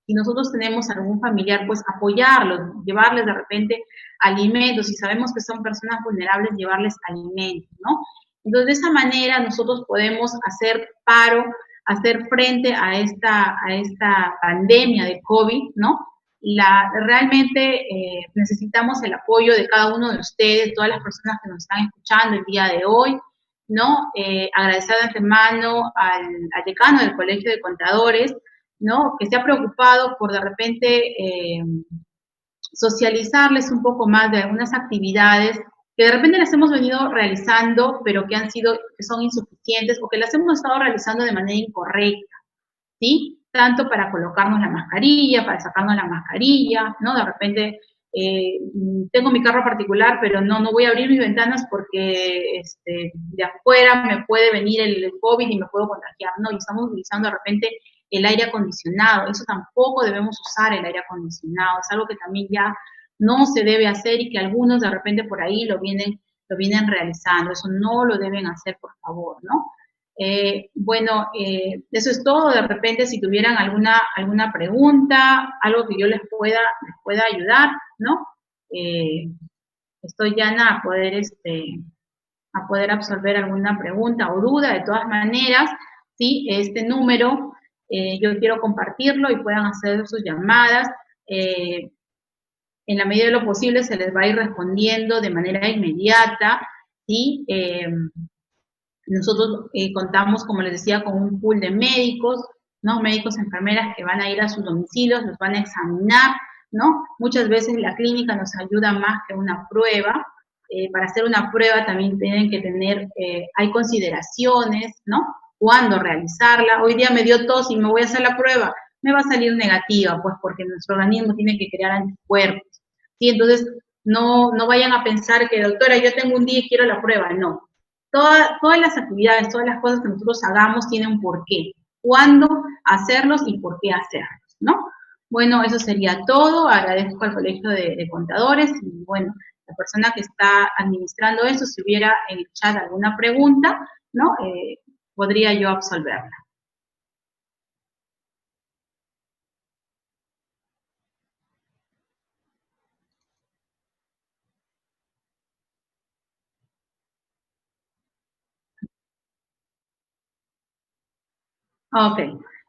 si nosotros tenemos algún familiar, pues apoyarlos, llevarles de repente alimentos, si sabemos que son personas vulnerables, llevarles alimentos, ¿no? Entonces, de esa manera nosotros podemos hacer hacer frente a esta pandemia de COVID, ¿no? Realmente necesitamos el apoyo de cada uno de ustedes, todas las personas que nos están escuchando el día de hoy, ¿no? Agradecer de antemano al decano del Colegio de Contadores, ¿no? Que se ha preocupado por de repente socializarles un poco más de algunas actividades que de repente las hemos venido realizando, pero que son insuficientes o que las hemos estado realizando de manera incorrecta, ¿sí? Tanto para colocarnos la mascarilla, para sacarnos la mascarilla, ¿no? De repente tengo mi carro particular, pero no voy a abrir mis ventanas porque de afuera me puede venir el COVID y me puedo contagiar, ¿no? Y estamos utilizando de repente el aire acondicionado, eso tampoco debemos usar el aire acondicionado, es algo que también ya no se debe hacer y que algunos de repente por ahí lo vienen realizando, eso no lo deben hacer, por favor, ¿no? Bueno, eso es todo. De repente, si tuvieran alguna pregunta, algo que yo les pueda ayudar, ¿no? Estoy llana a poder absorber alguna pregunta o duda. De todas maneras, ¿sí? Este número yo quiero compartirlo y puedan hacer sus llamadas. En la medida de lo posible se les va a ir respondiendo de manera inmediata, ¿sí? Nosotros contamos, como les decía, con un pool de médicos, ¿no? Médicos, enfermeras que van a ir a sus domicilios, los van a examinar, ¿no? Muchas veces la clínica nos ayuda más que una prueba. Para hacer una prueba también tienen que tener, hay consideraciones, ¿no? Cuándo realizarla. Hoy día me dio tos y me voy a hacer la prueba. Me va a salir negativa, pues porque nuestro organismo tiene que crear anticuerpos. ¿Sí? Entonces, no vayan a pensar que, doctora, yo tengo un día y quiero la prueba. No. Todas las actividades, todas las cosas que nosotros hagamos tienen un porqué. Cuándo hacerlos y por qué hacerlos, ¿no? Bueno, eso sería todo. Agradezco al Colegio de Contadores y, bueno, la persona que está administrando eso, si hubiera en el chat alguna pregunta, ¿no? Podría yo absolverla. Ok,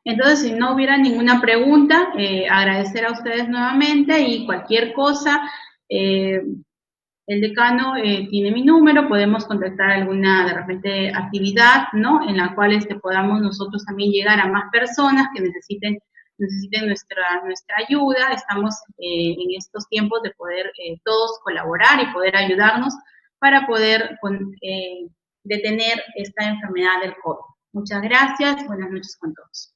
entonces si no hubiera ninguna pregunta, agradecer a ustedes nuevamente y cualquier cosa, el decano tiene mi número, podemos contactar alguna de repente actividad, ¿no? En la cual podamos nosotros también llegar a más personas que necesiten nuestra ayuda. Estamos en estos tiempos de poder todos colaborar y poder ayudarnos para poder detener esta enfermedad del COVID. Muchas gracias, buenas noches con todos.